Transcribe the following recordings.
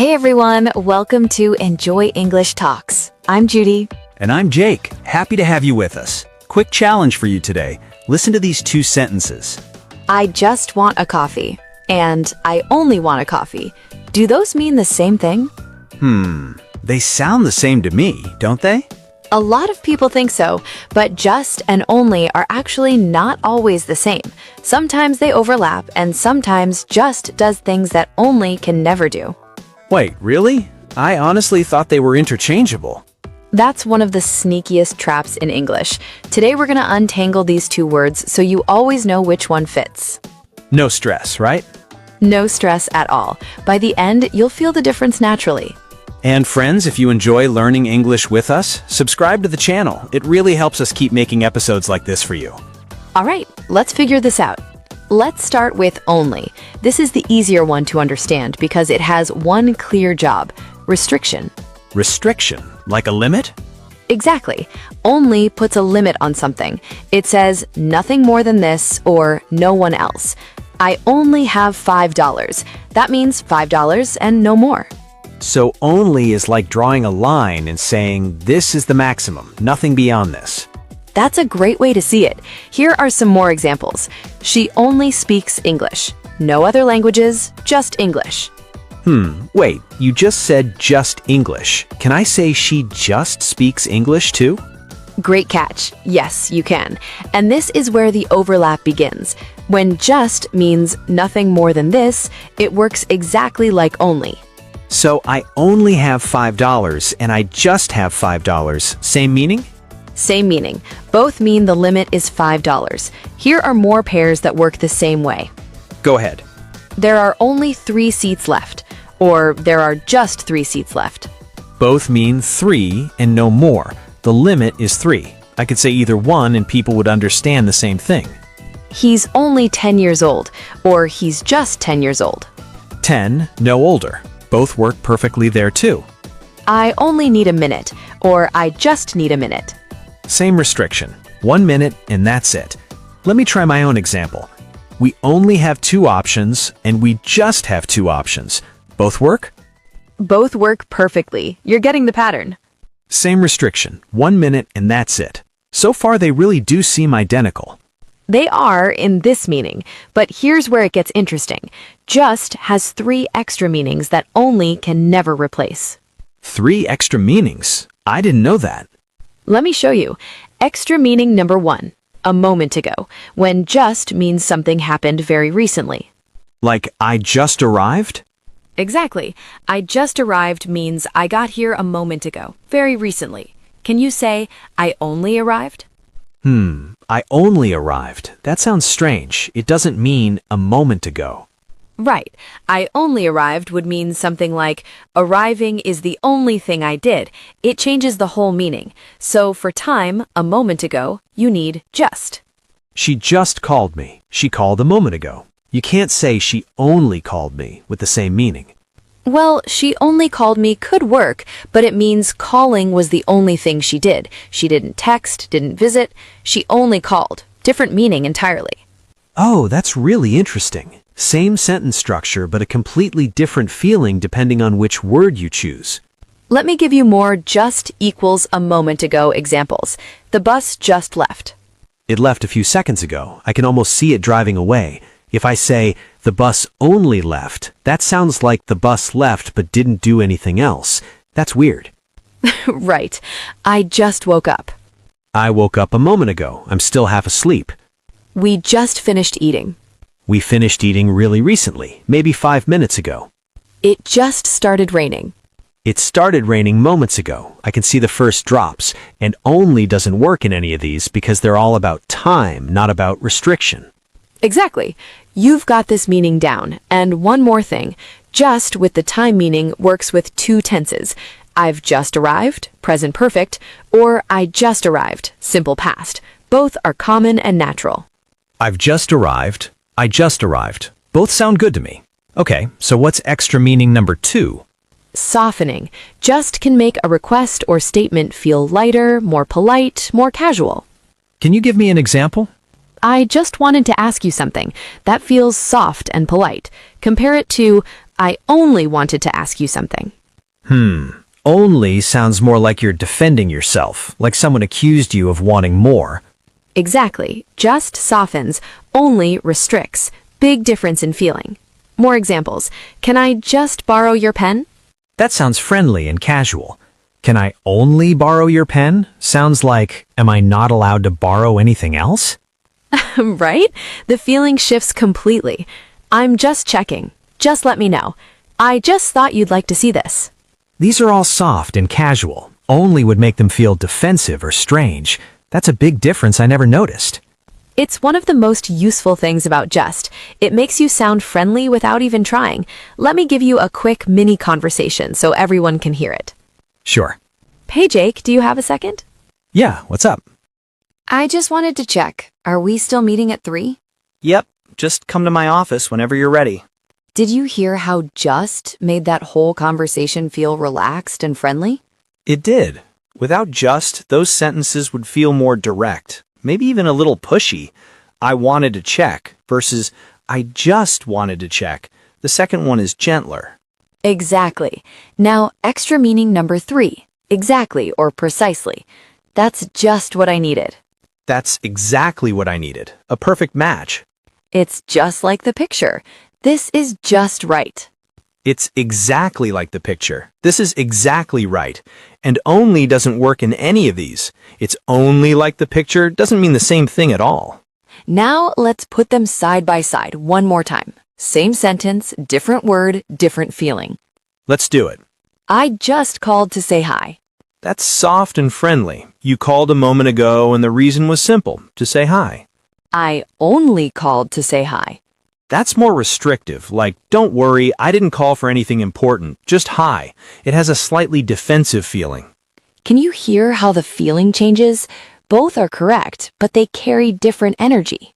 Hey everyone, welcome to Enjoy English Talks. I'm Judy. And I'm Jake. Happy to have you with us. Quick challenge for you today. Listen to these two sentences. I just want a coffee, and I only want a coffee. Do those mean the same thing? They sound the same to me, don't they? A lot of people think so, but just and only are actually not always the same. Sometimes they overlap, and sometimes just does things that only can never do. Wait, really? I honestly thought they were interchangeable. That's one of the sneakiest traps in English. Today we're going to untangle these two words so you always know which one fits. No stress, right? No stress at all. By the end, you'll feel the difference naturally. And friends, if you enjoy learning English with us, subscribe to the channel. It really helps us keep making episodes like this for you. All right, let's figure this out. Let's start with only. This is the easier one to understand because it has one clear job: restriction. Restriction? Like a limit? Exactly. Only puts a limit on something. It says nothing more than this or no one else. I only have $5. That means $5 and no more. So only is like drawing a line and saying this is the maximum, nothing beyond this. That's a great way to see it. Here are some more examples. She only speaks English. No other languages, just English. Wait, you just said just English. Can I say she just speaks English too? Great catch. Yes, you can. And this is where the overlap begins. When just means nothing more than this, it works exactly like only. So I only have $5 and I just have $5. Same meaning? Same meaning. Both mean the limit is $5. Here are more pairs that work the same way. Go ahead. There are only 3 seats left, or there are just 3 seats left. Both mean 3 and no more. The limit is 3. I could say either one and people would understand the same thing. He's only 10 years old, or he's just 10 years old. 10, no older. Both work perfectly there too. I only need a minute, or I just need a minute. Same restriction. 1 minute and that's it. Let me try my own example. We only have 2 options and we just have 2 options. Both work? Both work perfectly. You're getting the pattern. Same restriction. 1 minute and that's it. So far they really do seem identical. They are in this meaning, but here's where it gets interesting. Just has 3 extra meanings that only can never replace. 3 extra meanings? I didn't know that. Let me show you. Extra meaning number 1, a moment ago, when just means something happened very recently. Like, I just arrived? Exactly. I just arrived means I got here a moment ago, very recently. Can you say, I only arrived? I only arrived. That sounds strange. It doesn't mean a moment ago. Right. I only arrived would mean something like, arriving is the only thing I did. It changes the whole meaning. So for time, a moment ago, you need just. She just called me. She called a moment ago. You can't say she only called me with the same meaning. Well, she only called me could work, but it means calling was the only thing she did. She didn't text, didn't visit. She only called. Different meaning entirely. Oh, that's really interesting. Same sentence structure, but a completely different feeling depending on which word you choose. Let me give you more just equals a moment ago examples. The bus just left. It left a few seconds ago. I can almost see it driving away. If I say, the bus only left, that sounds like the bus left but didn't do anything else. That's weird. Right. I just woke up. I woke up a moment ago. I'm still half asleep. We just finished eating. We finished eating really recently, maybe 5 minutes ago. It just started raining. It started raining moments ago. I can see the first drops, and only doesn't work in any of these because they're all about time, not about restriction. Exactly. You've got this meaning down. And one more thing. Just with the time meaning works with 2 tenses. I've just arrived, present perfect, or I just arrived, simple past. Both are common and natural. I've just arrived. I just arrived. Both sound good to me. Okay, so what's extra meaning number 2? Softening. Just can make a request or statement feel lighter, more polite, more casual. Can you give me an example? I just wanted to ask you something. That feels soft and polite. Compare it to, I only wanted to ask you something. Only sounds more like you're defending yourself, like someone accused you of wanting more. Exactly. Just softens, only restricts. Big difference in feeling. More examples. Can I just borrow your pen? That sounds friendly and casual. Can I only borrow your pen? Sounds like, am I not allowed to borrow anything else? Right? The feeling shifts completely. I'm just checking. Just let me know. I just thought you'd like to see this. These are all soft and casual. Only would make them feel defensive or strange. That's a big difference I never noticed. It's one of the most useful things about just. It makes you sound friendly without even trying. Let me give you a quick mini conversation so everyone can hear it. Sure. Hey Jake, do you have a second? Yeah, what's up? I just wanted to check. Are we still meeting at 3? Yep, just come to my office whenever you're ready. Did you hear how just made that whole conversation feel relaxed and friendly? It did. Without just, those sentences would feel more direct, maybe even a little pushy. I wanted to check versus I just wanted to check. The second one is gentler. Exactly. Now, extra meaning number 3. Exactly or precisely. That's just what I needed. That's exactly what I needed. A perfect match. It's just like the picture. This is just right. It's exactly like the picture. This is exactly right. And only doesn't work in any of these. It's only like the picture doesn't mean the same thing at all. Now let's put them side by side one more time. Same sentence, different word, different feeling. Let's do it. I just called to say hi. That's soft and friendly. You called a moment ago and the reason was simple, to say hi. I only called to say hi. That's more restrictive, like, don't worry, I didn't call for anything important, just hi. It has a slightly defensive feeling. Can you hear how the feeling changes? Both are correct, but they carry different energy.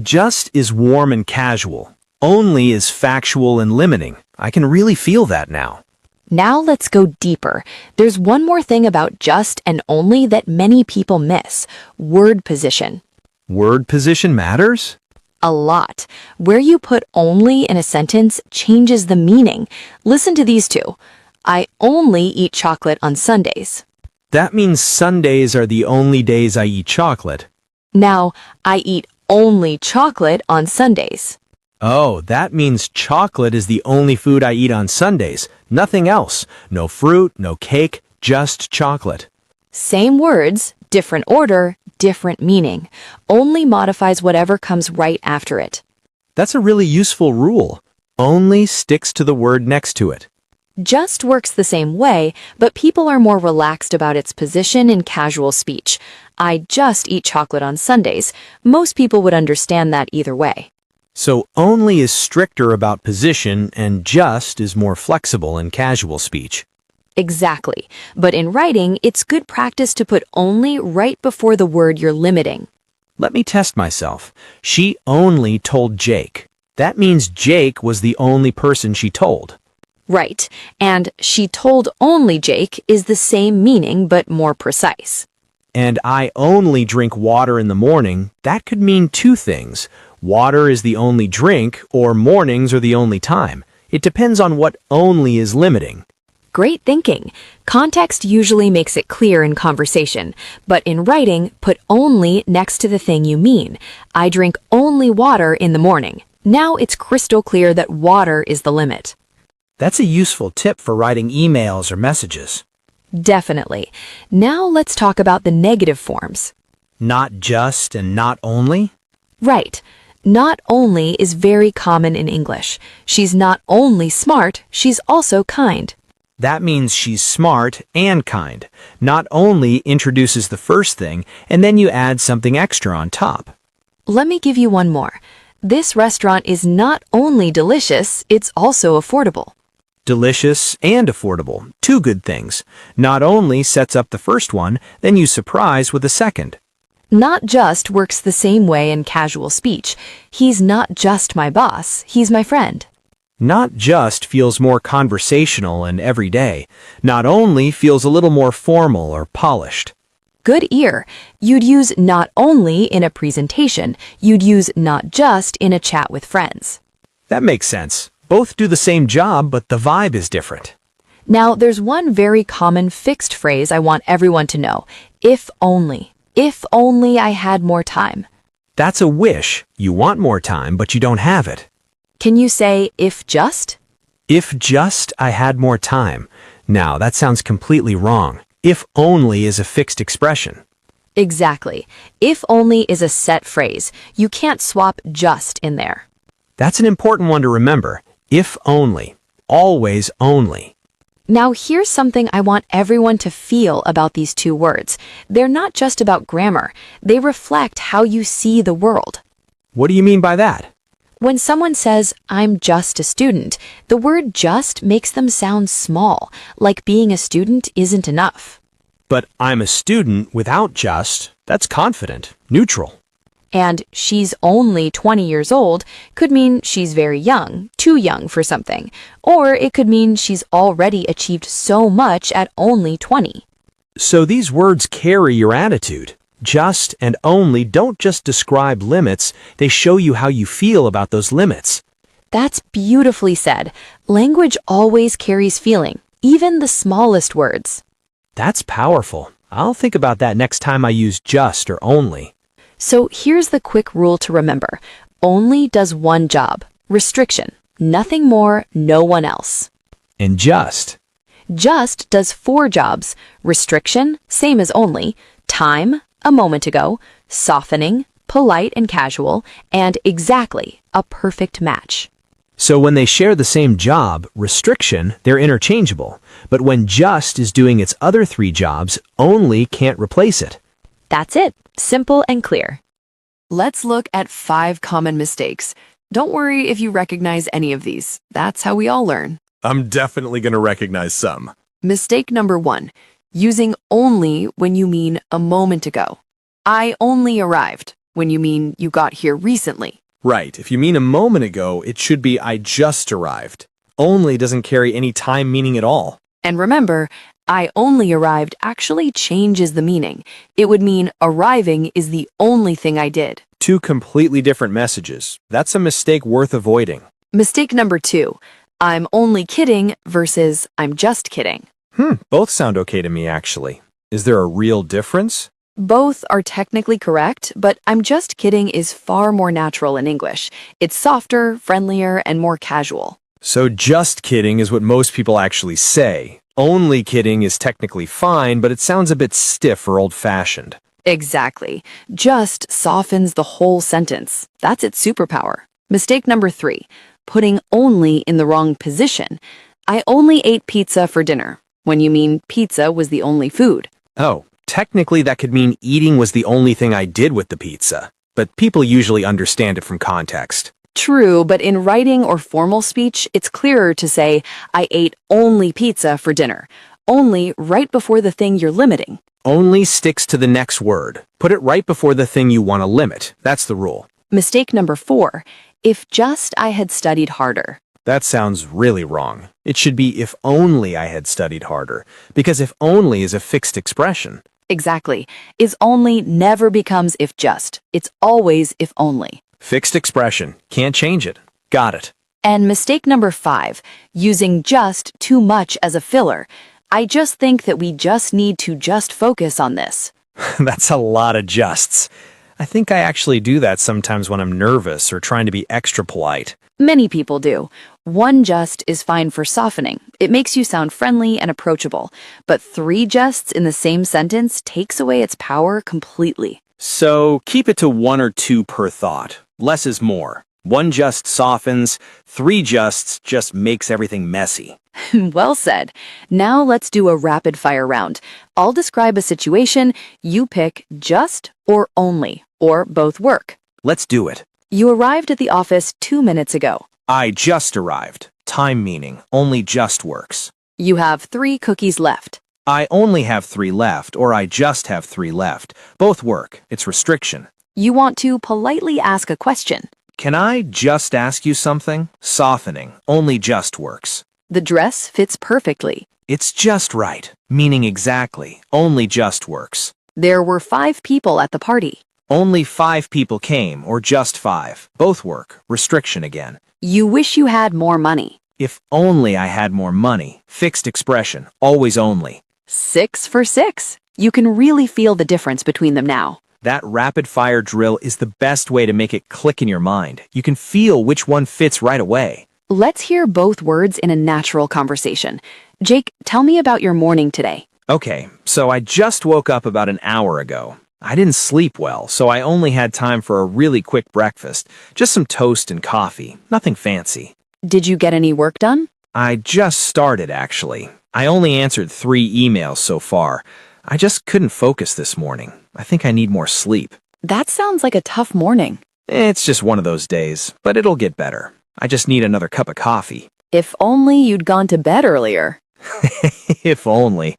Just is warm and casual. Only is factual and limiting. I can really feel that now. Now let's go deeper. There's one more thing about just and only that many people miss. Word position. Word position matters? A lot. Where you put only in a sentence changes the meaning. Listen to these two. I only eat chocolate on Sundays. That means Sundays are the only days I eat chocolate. Now, I eat only chocolate on Sundays. Oh, that means chocolate is the only food I eat on Sundays. Nothing else. No fruit, no cake, just chocolate. Same words, different order, different meaning. Only modifies whatever comes right after it. That's a really useful rule. Only sticks to the word next to it. Just works the same way, but people are more relaxed about its position in casual speech. I just eat chocolate on Sundays. Most people would understand that either way. So only is stricter about position and just is more flexible in casual speech. Exactly. But in writing, it's good practice to put only right before the word you're limiting. Let me test myself. She only told Jake. That means Jake was the only person she told. Right. And she told only Jake is the same meaning but more precise. And I only drink water in the morning. That could mean two things. Water is the only drink, or mornings are the only time. It depends on what only is limiting. Great thinking. Context usually makes it clear in conversation, but in writing, put only next to the thing you mean. I drink only water in the morning. Now it's crystal clear that water is the limit. That's a useful tip for writing emails or messages. Definitely. Now let's talk about the negative forms. Not just and not only? Right. Not only is very common in English. She's not only smart, she's also kind. That means she's smart and kind. Not only introduces the first thing, and then you add something extra on top. Let me give you one more. This restaurant is not only delicious, it's also affordable. Delicious and affordable. Two good things. Not only sets up the first one, then you surprise with the second. Not just works the same way in casual speech. He's not just my boss, he's my friend. Not just feels more conversational and everyday. Not only feels a little more formal or polished. Good ear. You'd use not only in a presentation, you'd use not just in a chat with friends. That makes sense. Both do the same job, but the vibe is different. Now, there's one very common fixed phrase I want everyone to know. If only. If only I had more time. That's a wish. You want more time, but you don't have it. Can you say if just? If just I had more time. Now, that sounds completely wrong. If only is a fixed expression. Exactly. If only is a set phrase. You can't swap just in there. That's an important one to remember. If only. Always only. Now, here's something I want everyone to feel about these two words. They're not just about grammar. They reflect how you see the world. What do you mean by that? When someone says, I'm just a student, the word just makes them sound small, like being a student isn't enough. But I'm a student without just. That's confident, neutral. And she's only 20 years old could mean she's very young, too young for something. Or it could mean she's already achieved so much at only 20. So these words carry your attitude. Just and only don't just describe limits, they show you how you feel about those limits. That's beautifully said. Language always carries feeling, even the smallest words. That's powerful. I'll think about that next time I use just or only. So here's the quick rule to remember. Only does one job. Restriction. Nothing more, no one else. And just. Just does 4 jobs. Restriction, same as only. Time, a moment ago. Softening, polite and casual. And exactly, a perfect match. So when they share the same job, restriction, they're interchangeable. But when just is doing its other 3 jobs, only can't replace it. That's it. Simple and clear. Let's look at 5 common mistakes. Don't worry if you recognize any of these. That's how we all learn. I'm definitely going to recognize some. Mistake number 1, using only when you mean a moment ago. I only arrived when you mean you got here recently. Right, if you mean a moment ago, it should be I just arrived. Only doesn't carry any time meaning at all. And remember, I only arrived actually changes the meaning. It would mean arriving is the only thing I did. 2 completely different messages. That's a mistake worth avoiding. Mistake number 2, I'm only kidding versus I'm just kidding. Both sound okay to me, actually. Is there a real difference? Both are technically correct, but I'm just kidding is far more natural in English. It's softer, friendlier, and more casual. So just kidding is what most people actually say. Only kidding is technically fine, but it sounds a bit stiff or old-fashioned. Exactly. Just softens the whole sentence. That's its superpower. Mistake number 3, putting only in the wrong position. I only ate pizza for dinner, when you mean pizza was the only food. Oh, technically that could mean eating was the only thing I did with the pizza, but people usually understand it from context. True, but in writing or formal speech, it's clearer to say, I ate only pizza for dinner. Only right before the thing you're limiting. Only sticks to the next word. Put it right before the thing you want to limit. That's the rule. Mistake number 4, if just I had studied harder. That sounds really wrong. It should be if only I had studied harder, because if only is a fixed expression. Exactly. Is only never becomes if just. It's always if only. Fixed expression. Can't change it. Got it. And mistake number 5, using just too much as a filler. I just think that we just need to just focus on this. That's a lot of justs. I think I actually do that sometimes when I'm nervous or trying to be extra polite. Many people do. One just is fine for softening. It makes you sound friendly and approachable. But 3 justs in the same sentence takes away its power completely. So keep it to 1 or 2 per thought. Less is more. 1 just softens, 3 justs just makes everything messy. Well said. Now let's do a rapid fire round. I'll describe a situation. You pick just or only, or both work. Let's do it. You arrived at the office 2 minutes ago. I just arrived. Time meaning. Only just works. You have 3 cookies left. I only have 3 left, or I just have 3 left. Both work. It's restriction. You want to politely ask a question. Can I just ask you something? Softening. Only just works. The dress fits perfectly. It's just right. Meaning exactly. Only just works. There were 5 people at the party. Only 5 people came, or just 5. Both work. Restriction again. You wish you had more money. If only I had more money. Fixed expression, always only. 6 for 6. You can really feel the difference between them now. That rapid fire drill is the best way to make it click in your mind. You can feel which one fits right away. Let's hear both words in a natural conversation. Jake, tell me about your morning today. Okay, so I just woke up about an hour ago. I didn't sleep well, so I only had time for a really quick breakfast. Just some toast and coffee, nothing fancy. Did you get any work done? I just started, actually. I only answered 3 emails so far. I just couldn't focus this morning. I think I need more sleep. That sounds like a tough morning. It's just one of those days, but it'll get better. I just need another cup of coffee. If only you'd gone to bed earlier. If only.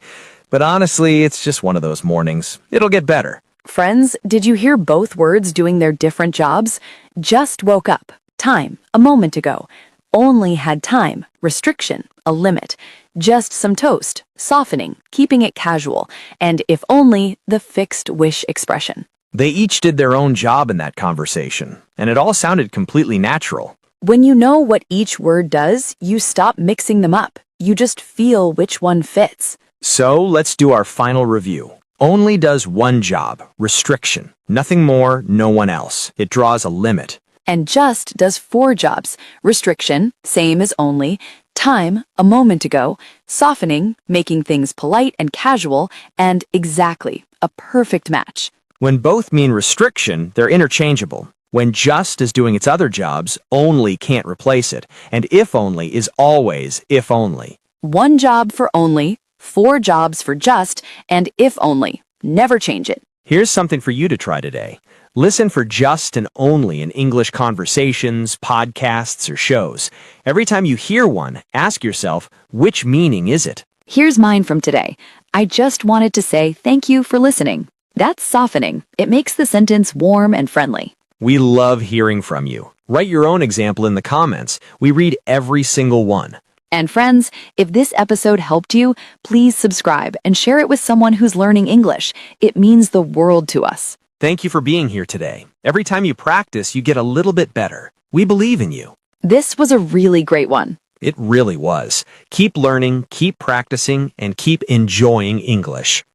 But honestly, it's just one of those mornings. It'll get better. Friends, did you hear both words doing their different jobs? Just woke up. Time, a moment ago. Only had time, restriction, a limit. Just some toast, softening, keeping it casual. And if only, the fixed wish expression. They each did their own job in that conversation, and it all sounded completely natural. When you know what each word does, you stop mixing them up. You just feel which one fits. So let's do our final review. Only does one job, restriction. Nothing more, no one else. It draws a limit. And just does 4 jobs. Restriction, same as only. Time, a moment ago. Softening, making things polite and casual. And exactly, a perfect match. When both mean restriction, they're interchangeable. When just is doing its other jobs, only can't replace it. And if only is always if only. 1 job for only, 4 jobs for just, and if only. Never change it. Here's something for you to try today. Listen for just and only in English conversations, podcasts, or shows. Every time you hear one, ask yourself, which meaning is it? Here's mine from today. I just wanted to say thank you for listening. That's softening. It makes the sentence warm and friendly. We love hearing from you. Write your own example in the comments. We read every single one. And friends, if this episode helped you, please subscribe and share it with someone who's learning English. It means the world to us. Thank you for being here today. Every time you practice, you get a little bit better. We believe in you. This was a really great one. It really was. Keep learning, keep practicing, and keep enjoying English.